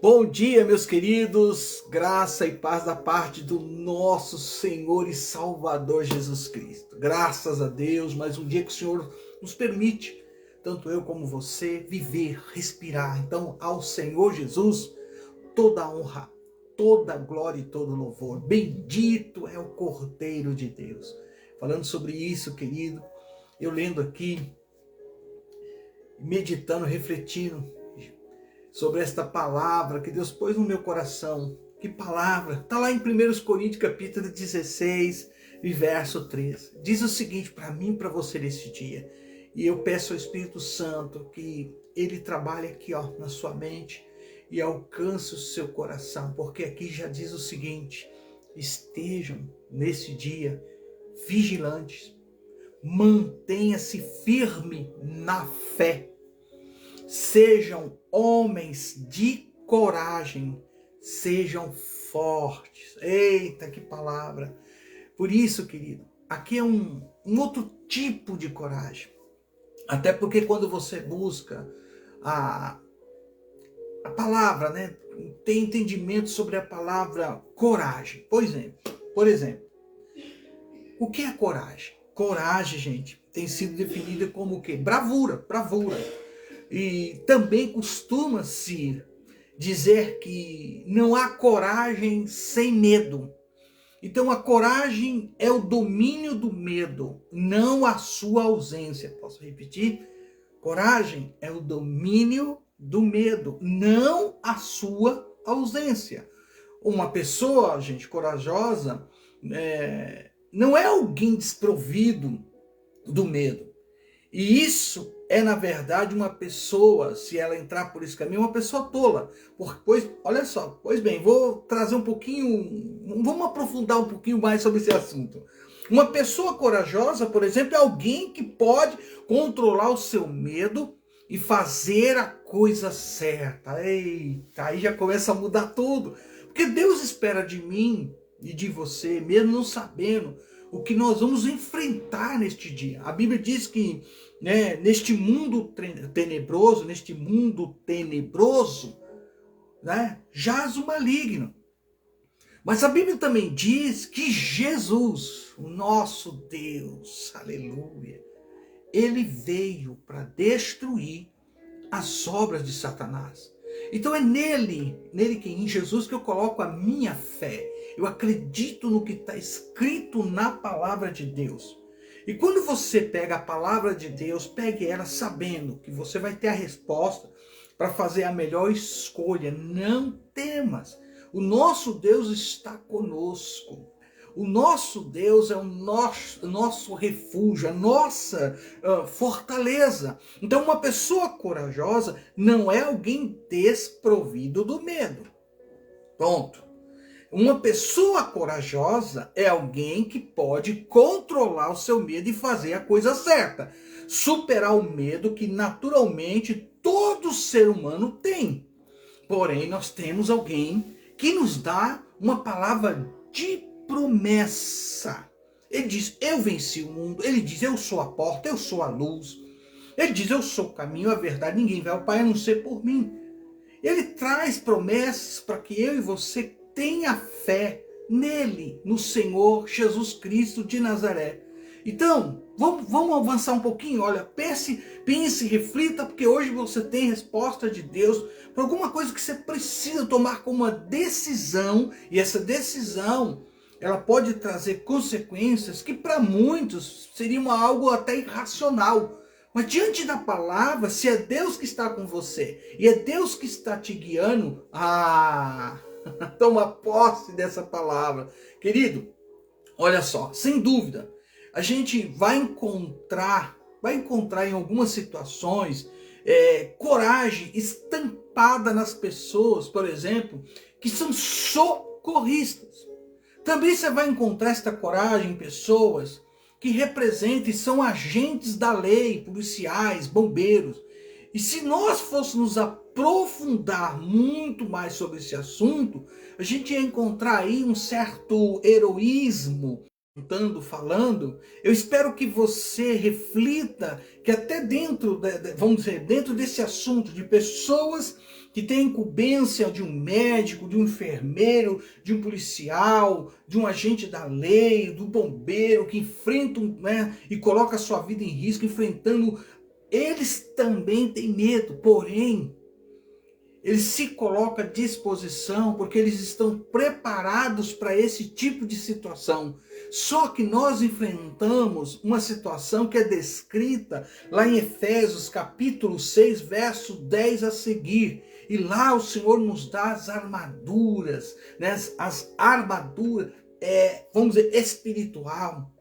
Bom dia, meus queridos, graça e paz da parte do nosso Senhor e Salvador Jesus Cristo. Graças a Deus, mais um dia que o Senhor nos permite, tanto eu como você, viver, respirar. Então, ao Senhor Jesus, toda a honra, toda a glória e todo o louvor. Bendito é o Cordeiro de Deus. Falando sobre isso, querido, eu lendo aqui, meditando, refletindo sobre esta palavra que Deus pôs no meu coração. Que palavra? Está lá em 1 Coríntios capítulo 16, verso 3. Diz o seguinte para mim e para você nesse dia. E eu peço ao Espírito Santo que ele trabalhe aqui na sua mente e alcance o seu coração. Porque aqui já diz o seguinte: estejam nesse dia vigilantes. Mantenha-se firme na fé. Sejam homens de coragem, sejam fortes. Eita, que palavra! Por isso, querido, aqui é um outro tipo de coragem. Até porque quando você busca a palavra, né, tem entendimento sobre a palavra coragem. Por exemplo, o que é coragem? Coragem, gente, tem sido definida como o quê? Bravura. E também costuma-se dizer que não há coragem sem medo. Então a coragem é o domínio do medo, não a sua ausência. Posso repetir? Coragem é o domínio do medo, não a sua ausência. Uma pessoa, gente, corajosa, não é alguém desprovido do medo. E isso é, na verdade, uma pessoa, se ela entrar por esse caminho, uma pessoa tola. Olha só, pois bem, vou trazer um pouquinho, vamos aprofundar um pouquinho mais sobre esse assunto. Uma pessoa corajosa, por exemplo, é alguém que pode controlar o seu medo e fazer a coisa certa. Eita, aí já começa a mudar tudo. Porque Deus espera de mim e de você, mesmo não sabendo o que nós vamos enfrentar neste dia. A Bíblia diz que neste mundo tenebroso, jaz o maligno. Mas a Bíblia também diz que Jesus, o nosso Deus, aleluia, ele veio para destruir as obras de Satanás. Então é nele em Jesus que eu coloco a minha fé. Eu acredito no que está escrito na palavra de Deus. E quando você pega a palavra de Deus, pegue ela sabendo que você vai ter a resposta para fazer a melhor escolha. Não temas. O nosso Deus está conosco. O nosso Deus é o nosso refúgio, a nossa fortaleza. Então uma pessoa corajosa não é alguém desprovido do medo. Ponto. Uma pessoa corajosa é alguém que pode controlar o seu medo e fazer a coisa certa. Superar o medo que naturalmente todo ser humano tem. Porém, nós temos alguém que nos dá uma palavra de promessa. Ele diz, eu venci o mundo. Ele diz, eu sou a porta, eu sou a luz. Ele diz, eu sou o caminho, a verdade, ninguém vai ao Pai a não ser por mim. Ele traz promessas para que eu e você tenha fé nele, no Senhor Jesus Cristo de Nazaré. Então, vamos avançar um pouquinho. Olha, pense, reflita, porque hoje você tem resposta de Deus para alguma coisa que você precisa tomar como uma decisão, e essa decisão ela pode trazer consequências que para muitos seriam algo até irracional. Mas diante da palavra, se é Deus que está com você e é Deus que está te guiando, toma posse dessa palavra. Querido, olha só, sem dúvida, a gente vai encontrar em algumas situações coragem estampada nas pessoas, por exemplo, que são socorristas. Também você vai encontrar esta coragem em pessoas que representam e são agentes da lei, policiais, bombeiros. E se nós fôssemos aprofundar muito mais sobre esse assunto, a gente ia encontrar aí um certo heroísmo, falando. Eu espero que você reflita que até dentro, vamos dizer, dentro desse assunto de pessoas que tem a incumbência de um médico, de um enfermeiro, de um policial, de um agente da lei, do bombeiro, que enfrentam, né, e coloca a sua vida em risco, enfrentando, eles também têm medo, porém, eles se colocam à disposição porque eles estão preparados para esse tipo de situação. Só que nós enfrentamos uma situação que é descrita lá em Efésios capítulo 6, verso 10 a seguir. E lá o Senhor nos dá as armaduras, né? As armaduras, vamos dizer, espiritual,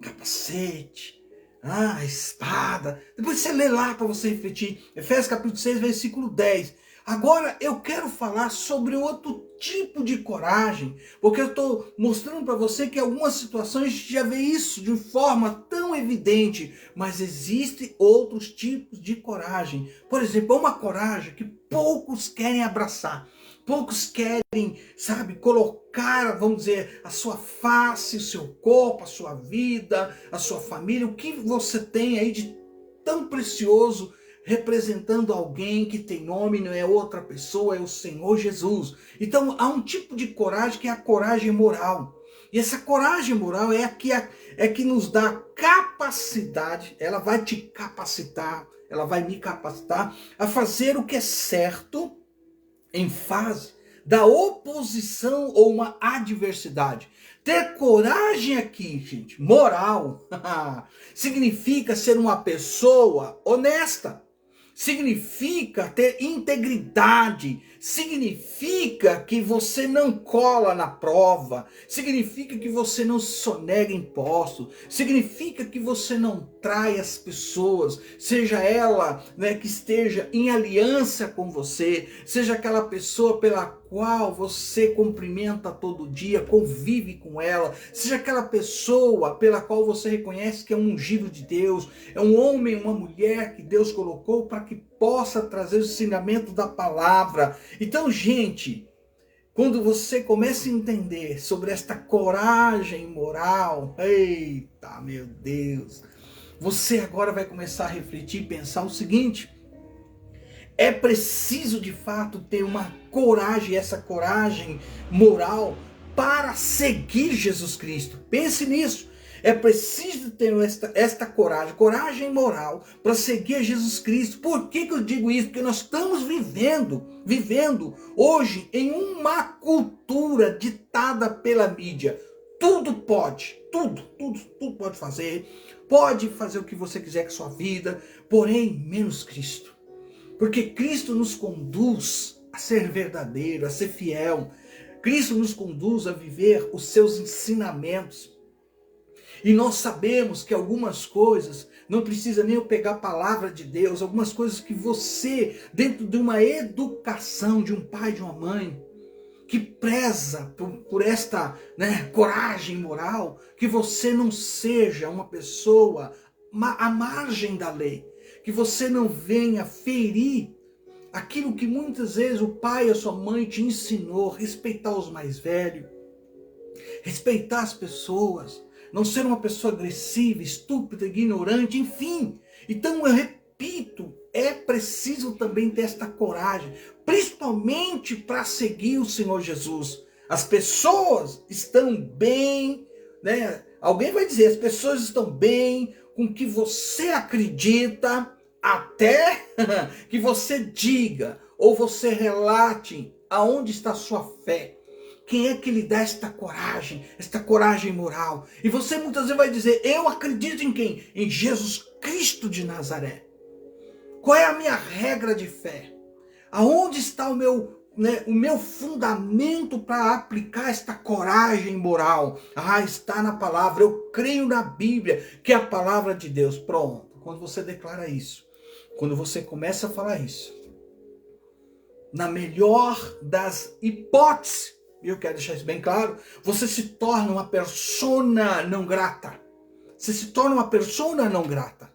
capacete, a espada. Depois você lê lá para você refletir. Efésios capítulo 6, versículo 10. Agora eu quero falar sobre outro tipo de coragem, porque eu estou mostrando para você que em algumas situações a gente já vê isso de forma tão evidente, mas existem outros tipos de coragem. Por exemplo, uma coragem que poucos querem abraçar, poucos querem, sabe, colocar, vamos dizer, a sua face, o seu corpo, a sua vida, a sua família, o que você tem aí de tão precioso, representando alguém que tem nome, não é outra pessoa, é o Senhor Jesus. Então há um tipo de coragem que é a coragem moral. E essa coragem moral é que nos dá capacidade, ela vai te capacitar, ela vai me capacitar a fazer o que é certo em fase da oposição ou uma adversidade. Ter coragem aqui, gente, moral, significa ser uma pessoa honesta. Significa ter integridade, significa que você não cola na prova, significa que você não sonega impostos, significa que você não trai as pessoas, seja ela, né, que esteja em aliança com você, seja aquela pessoa pela qual você cumprimenta todo dia, convive com ela, seja aquela pessoa pela qual você reconhece que é um ungido de Deus, é um homem, uma mulher que Deus colocou para que possa trazer o ensinamento da palavra. Então, gente, quando você começa a entender sobre esta coragem moral, eita, meu Deus, você agora vai começar a refletir e pensar o seguinte: é preciso de fato ter uma coragem, essa coragem moral para seguir Jesus Cristo. Pense nisso. É preciso ter esta coragem moral para seguir Jesus Cristo. Por que eu digo isso? Porque nós estamos vivendo hoje em uma cultura ditada pela mídia. Tudo pode, tudo pode fazer o que você quiser com a sua vida, porém menos Cristo. Porque Cristo nos conduz a ser verdadeiro, a ser fiel. Cristo nos conduz a viver os seus ensinamentos. E nós sabemos que algumas coisas, não precisa nem eu pegar a palavra de Deus, algumas coisas que você, dentro de uma educação de um pai, de uma mãe, que preza por esta, né, coragem moral, que você não seja uma pessoa à margem da lei, que você não venha ferir aquilo que muitas vezes o pai e a sua mãe te ensinou, respeitar os mais velhos, respeitar as pessoas, não ser uma pessoa agressiva, estúpida, ignorante, enfim. Então eu repito, é preciso também ter esta coragem, principalmente para seguir o Senhor Jesus. As pessoas estão bem, né? Alguém vai dizer, as pessoas estão bem com o que você acredita, até que você diga ou você relate aonde está a sua fé. Quem é que lhe dá esta coragem moral? E você muitas vezes vai dizer, eu acredito em quem? Em Jesus Cristo de Nazaré. Qual é a minha regra de fé? Aonde está o meu fundamento para aplicar esta coragem moral? Está na palavra, eu creio na Bíblia, que é a palavra de Deus. Pronto, quando você declara isso, quando você começa a falar isso, na melhor das hipóteses, e eu quero deixar isso bem claro, você se torna uma persona não grata. Você se torna uma persona não grata.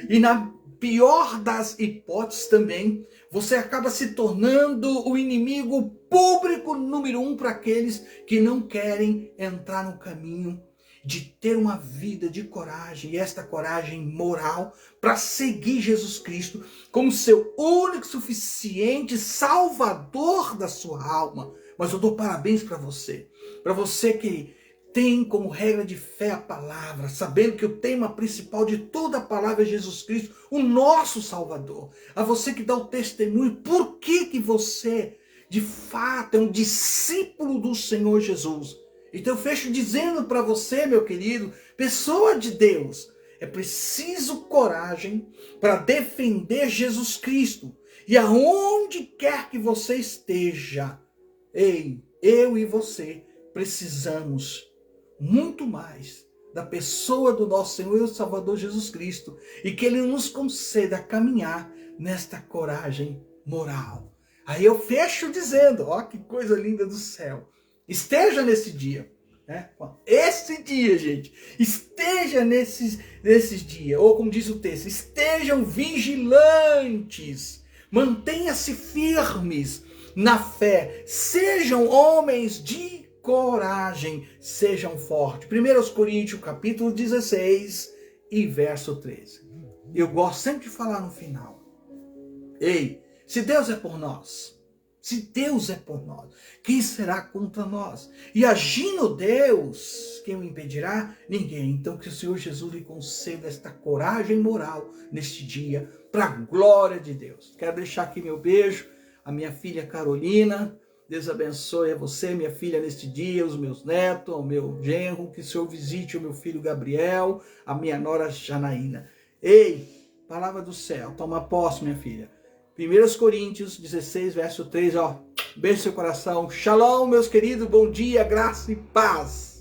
E na pior das hipóteses também, você acaba se tornando o inimigo público número 1 para aqueles que não querem entrar no caminho de ter uma vida de coragem, e esta coragem moral, para seguir Jesus Cristo como seu único, suficiente Salvador da sua alma. Mas eu dou parabéns para você que tem como regra de fé a palavra, sabendo que o tema principal de toda a palavra é Jesus Cristo, o nosso Salvador. A você que dá o testemunho, por que você, de fato, é um discípulo do Senhor Jesus. Então eu fecho dizendo para você, meu querido, pessoa de Deus, é preciso coragem para defender Jesus Cristo. E aonde quer que você esteja, ei, eu e você precisamos muito mais da pessoa do nosso Senhor e Salvador Jesus Cristo, e que Ele nos conceda caminhar nesta coragem moral. Aí eu fecho dizendo, ó que coisa linda do céu, esteja nesse dia, né? Esse dia, gente, esteja nesses dias, ou como diz o texto, estejam vigilantes, mantenha-se firmes na fé, sejam homens de coragem, sejam fortes. 1 Coríntios capítulo 16 e verso 13. Eu gosto sempre de falar no final. Ei, se Deus é por nós, quem será contra nós? E agindo Deus, quem o impedirá? Ninguém. Então que o Senhor Jesus lhe conceda esta coragem moral neste dia, para a glória de Deus. Quero deixar aqui meu beijo à minha filha Carolina. Deus abençoe a você, minha filha, neste dia, os meus netos, o meu genro, que o Senhor visite o meu filho Gabriel, a minha nora Janaína. Ei, palavra do céu, toma posse, minha filha. 1 Coríntios 16, verso 3, ó. Beijo no seu coração. Shalom, meus queridos, bom dia, graça e paz.